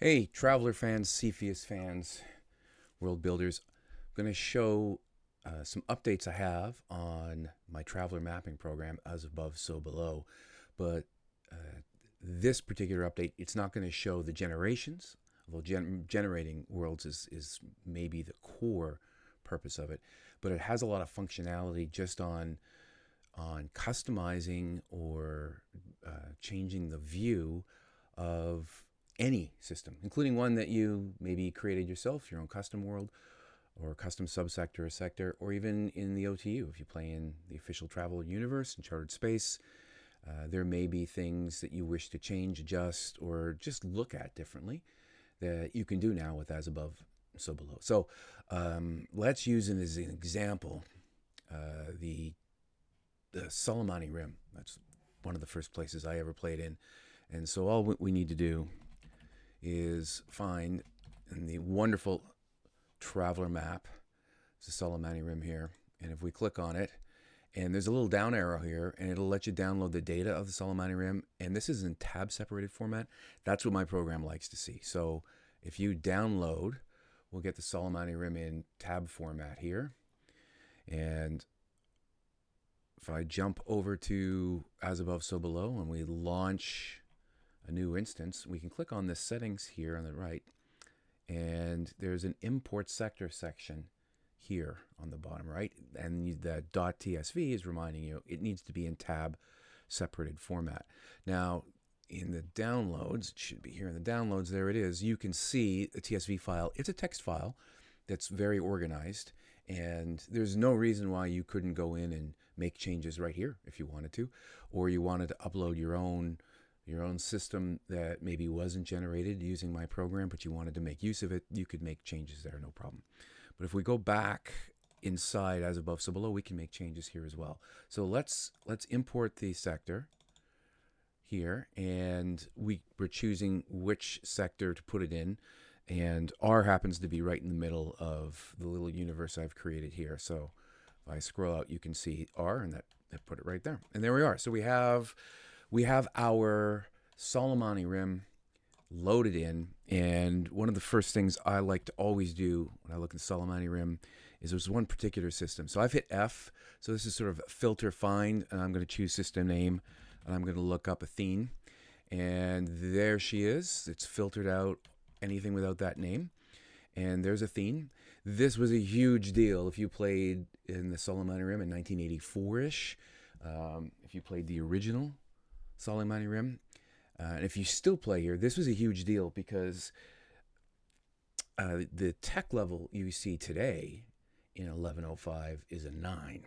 Hey, traveler fans, Cepheus fans, world builders. I'm going to show some updates I have on my traveler mapping program, as above, so below. But this particular update, it's not going to show the generations, although generating worlds is maybe the core purpose of it. But it has a lot of functionality just on customizing or changing the view of any system, including one that you maybe created yourself, your own custom world or custom subsector or sector, or even in the OTU. If you play in the official travel universe and chartered space, there may be things that you wish to change, adjust, or just look at differently that you can do now with as above, so below. So let's use it as an example, the Solomani Rim. That's one of the first places I ever played in. And so all we need to do is find in the wonderful traveler map, it's the Solomani Rim here. And if we click on it, and there's a little down arrow here, and it'll let you download the data of the Solomani Rim. And this is in tab separated format. That's what my program likes to see. So if you download, we'll get the Solomani Rim in tab format here. And if I jump over to as above, so below, and we launch a new instance, we can click on the settings here on the right, and there's an import sector section here on the bottom right, and the .tsv is reminding you it needs to be in tab separated format. Now, in the downloads, it should be here in the downloads, there it is, you can see the TSV file. It's a text file that's very organized, and there's no reason why you couldn't go in and make changes right here if you wanted to, or you wanted to upload your own system that maybe wasn't generated using my program, but you wanted to make use of it, you could make changes there, no problem. But if we go back inside as above, so below, we can make changes here as well. So let's import the sector here, and we're choosing which sector to put it in, and R happens to be right in the middle of the little universe I've created here. So if I scroll out, you can see R, and that put it right there. And there we are. So we have our Solomani Rim loaded in, and one of the first things I like to always do when I look at the Solomani Rim is there's one particular system. So I've hit F, so this is sort of filter find, and I'm going to choose system name, and I'm going to look up Athene, and there she is. It's filtered out anything without that name, and there's Athene. This was a huge deal if you played in the Solomani Rim in 1984-ish, if you played the original Solomani Rim. And if you still play here, this was a huge deal because the tech level you see today in 1105 is a 9.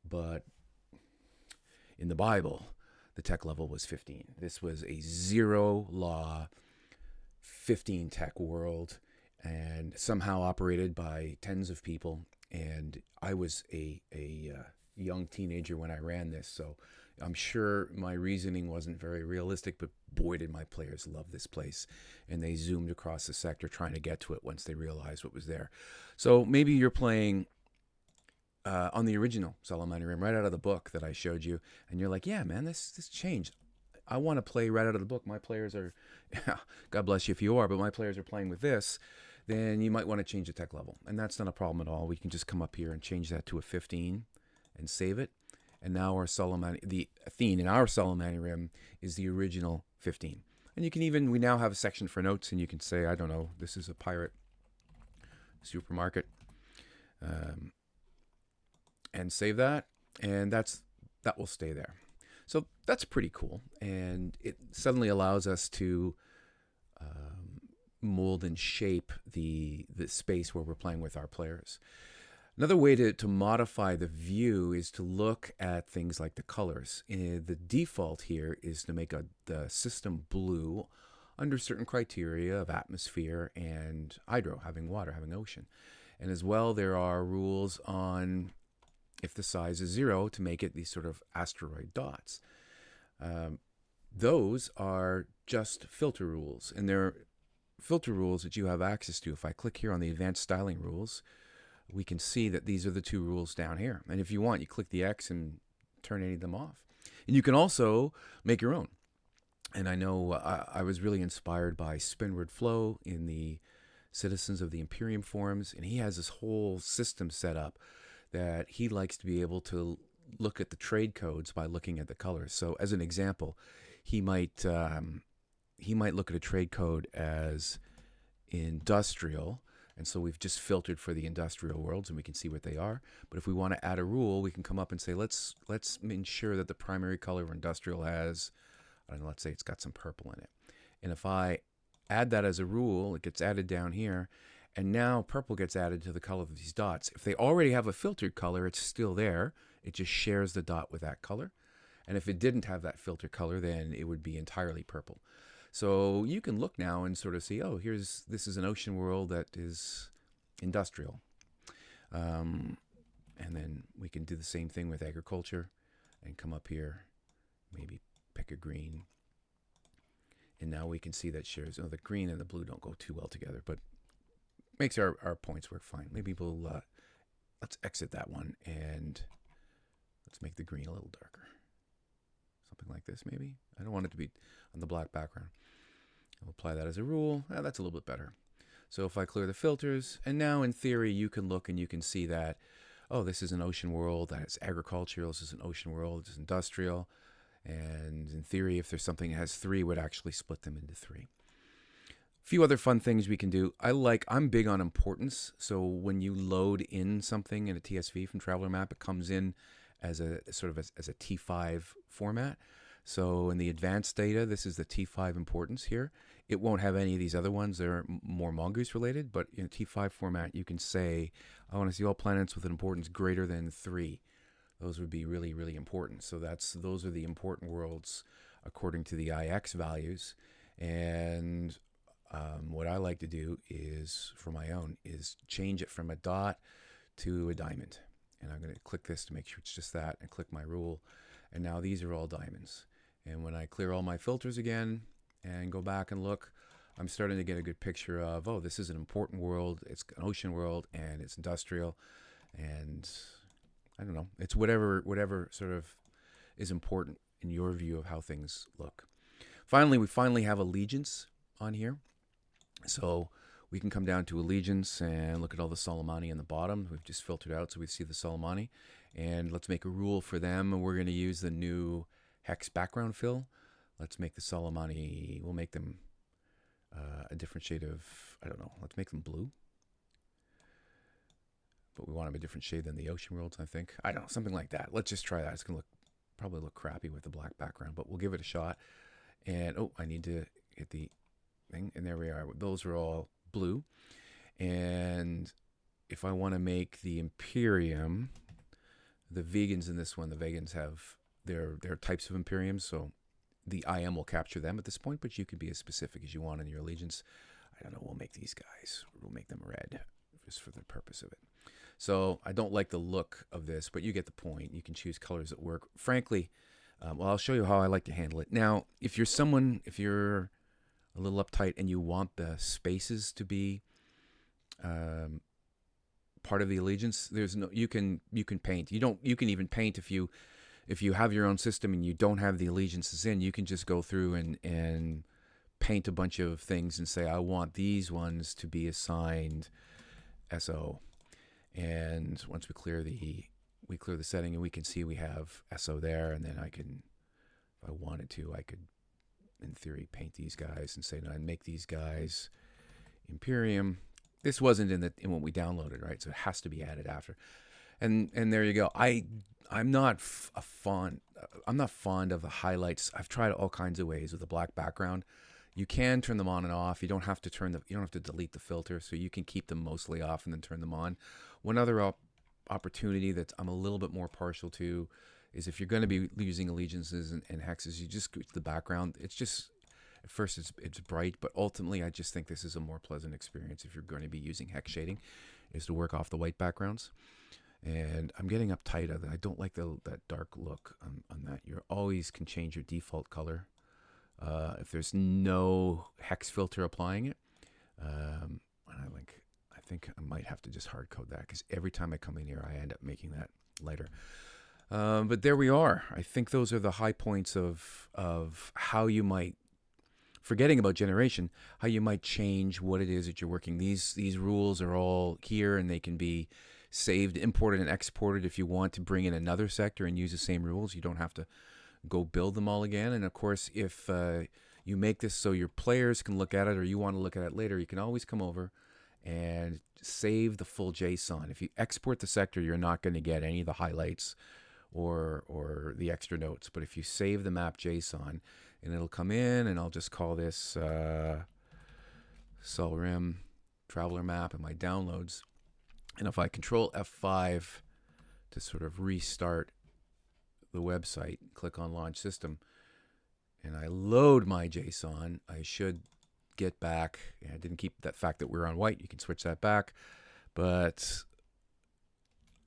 But in the Bible, the tech level was 15. This was a 0 law, 15 tech world, and somehow operated by tens of people. And I was a young teenager when I ran this, so I'm sure my reasoning wasn't very realistic, but boy, did my players love this place. And they zoomed across the sector trying to get to it once they realized what was there. So maybe you're playing on the original Solomani Rim right out of the book that I showed you, and you're like, yeah, man, this changed. I want to play right out of the book. My players are, God bless you if you are, but my players are playing with this. Then you might want to change the tech level. And that's not a problem at all. We can just come up here and change that to a 15 and save it. And now our Solomani, the Athene in our Solomani Rim is the original 15. And you can even, we now have a section for notes, and you can say, I don't know, this is a pirate supermarket, and save that, and that will stay there. So that's pretty cool, and it suddenly allows us to mold and shape the space where we're playing with our players. Another way to modify the view is to look at things like the colors. The default here is to make the system blue under certain criteria of atmosphere and hydro, having water, having ocean. And as well, there are rules on if the size is 0 to make it these sort of asteroid dots. Those are just filter rules, and they're filter rules that you have access to. If I click here on the advanced styling rules, we can see that these are the 2 rules down here. And if you want, you click the X and turn any of them off. And you can also make your own. And I know I was really inspired by Spinward Flow in the Citizens of the Imperium forums, and he has this whole system set up that he likes to be able to look at the trade codes by looking at the colors. So, as an example, he might look at a trade code as industrial, and so we've just filtered for the industrial worlds, and we can see what they are. But if we want to add a rule, we can come up and say let's ensure that the primary color of industrial has, I don't know, let's say it's got some purple in it. And if I add that as a rule, it gets added down here, and now purple gets added to the color of these dots. If they already have a filtered color, it's still there. It just shares the dot with that color. And if it didn't have that filter color, then it would be entirely purple. So you can look now and sort of see, oh, this is an ocean world that is industrial. And then we can do the same thing with agriculture and come up here, maybe pick a green. And now we can see that shares, the green and the blue don't go too well together, but makes our points work fine. Maybe we'll, let's exit that one and let's make the green a little darker. Something like this, maybe. I don't want it to be on the black background. I'll apply that as a rule. That's a little bit better. So if I clear the filters, and now in theory, you can look and you can see that, oh, this is an ocean world, that's agricultural, this is an ocean world, this is industrial. And in theory, if there's something that has 3, it would actually split them into 3. A few other fun things we can do. I'm big on importance. So when you load in something in a TSV from Traveler Map, it comes in as a sort of as a T5 format. So in the advanced data, this is the T5 importance here. It won't have any of these other ones. They're more Mongoose related, but in a T5 format, you can say, I want to see all planets with an importance greater than 3. Those would be really, really important. So those are the important worlds according to the IX values. And what I like to do is, for my own, is change it from a dot to a diamond. And I'm going to click this to make sure it's just that, and click my rule. And now these are all diamonds. And when I clear all my filters again and go back and look, I'm starting to get a good picture of, oh, this is an important world, it's an ocean world, and it's industrial. And I don't know, it's whatever sort of is important in your view of how things look. Finally, we have allegiance on here. So we can come down to allegiance and look at all the Solomani in the bottom. We've just filtered out so we see the Solomani. And let's make a rule for them. And we're going to use the new hex background fill. Let's make the Solomani, we'll make them a different shade of, I don't know, let's make them blue. But we want them a different shade than the ocean worlds, I think. I don't know, something like that. Let's just try that. It's going to probably look crappy with the black background, but we'll give it a shot. And, oh, I need to hit the thing. And there we are. Those are all blue. And if I want to make the Imperium, the vegans in this one, the vegans have their types of Imperiums, so the IM will capture them at this point, but you can be as specific as you want in your allegiance. I don't know, we'll make these guys, we'll make them red just for the purpose of it. So I don't like the look of this, but you get the point. You can choose colors that work. Frankly, well, I'll show you how I like to handle it. Now, if you're a little uptight and you want the spaces to be part of the allegiance, you can paint. You can even paint if you have your own system and you don't have the allegiances in, you can just go through and paint a bunch of things and say, I want these ones to be assigned SO. And once we clear the setting, and we can see we have SO there, and then I can, if I wanted to, I could in theory paint these guys and say, no, I'd make these guys Imperium. This wasn't in what we downloaded, right? So it has to be added after. And there you go. I'm not fond of the highlights. I've tried all kinds of ways with a black background. You can turn them on and off. You don't have to delete the filter, so you can keep them mostly off and then turn them on. One other opportunity that I'm a little bit more partial to is if you're going to be using allegiances and hexes, you just go to the background. It's just, at first it's bright, but ultimately I just think this is a more pleasant experience if you're going to be using hex shading, is to work off the white backgrounds. And I'm getting uptight. I don't like that dark look on that. You always can change your default color if there's no hex filter applying it. And I think I might have to just hard code that, because every time I come in here, I end up making that lighter. But there we are. I think those are the high points of how you might, forgetting about generation, how you might change what it is that you're working. These rules are all here, and they can be saved, imported, and exported. If you want to bring in another sector and use the same rules, you don't have to go build them all again. And of course, if you make this so your players can look at it, or you want to look at it later, you can always come over and save the full JSON. If you export the sector, you're not going to get any of the highlights or the extra notes. But if you save the map JSON, and it'll come in, and I'll just call this Solrim Traveler Map in my downloads. And if I control F5 to sort of restart the website, click on Launch System, and I load my JSON, I should get back. I didn't keep that fact that we're on white. You can switch that back. But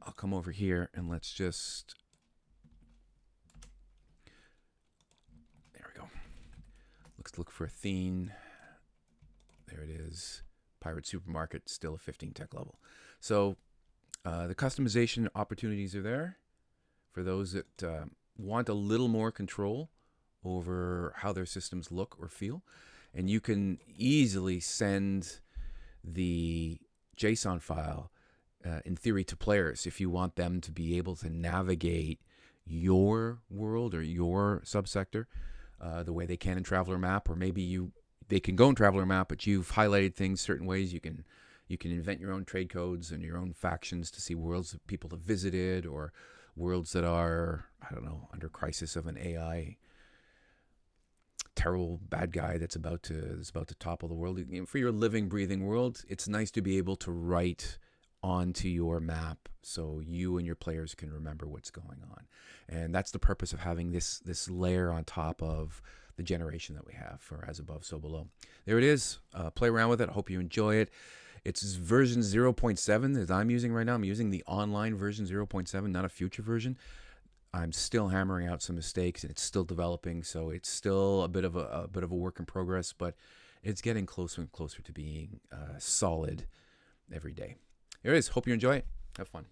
I'll come over here, and let's just... There we go. Let's look for a theme. There it is. Pirate Supermarket, still a 15 tech level. So the customization opportunities are there for those that want a little more control over how their systems look or feel. And you can easily send the JSON file, in theory, to players if you want them to be able to navigate your world or your subsector the way they can in Traveler Map. Or maybe they can go in Traveler Map, but you've highlighted things certain ways. You can invent your own trade codes and your own factions to see worlds that people have visited, or worlds that are, I don't know, under crisis of an AI terrible bad guy that's about to topple the world. For your living, breathing world, it's nice to be able to write onto your map so you and your players can remember what's going on. And that's the purpose of having this layer on top of the generation that we have for As Above, So Below. There it is. Play around with it. I hope you enjoy it. It's version 0.7 that I'm using right now. I'm using the online version 0.7, not a future version. I'm still hammering out some mistakes, and it's still developing, so it's still a bit of a work in progress, but it's getting closer and closer to being solid every day. There it is. Hope you enjoy it. Have fun.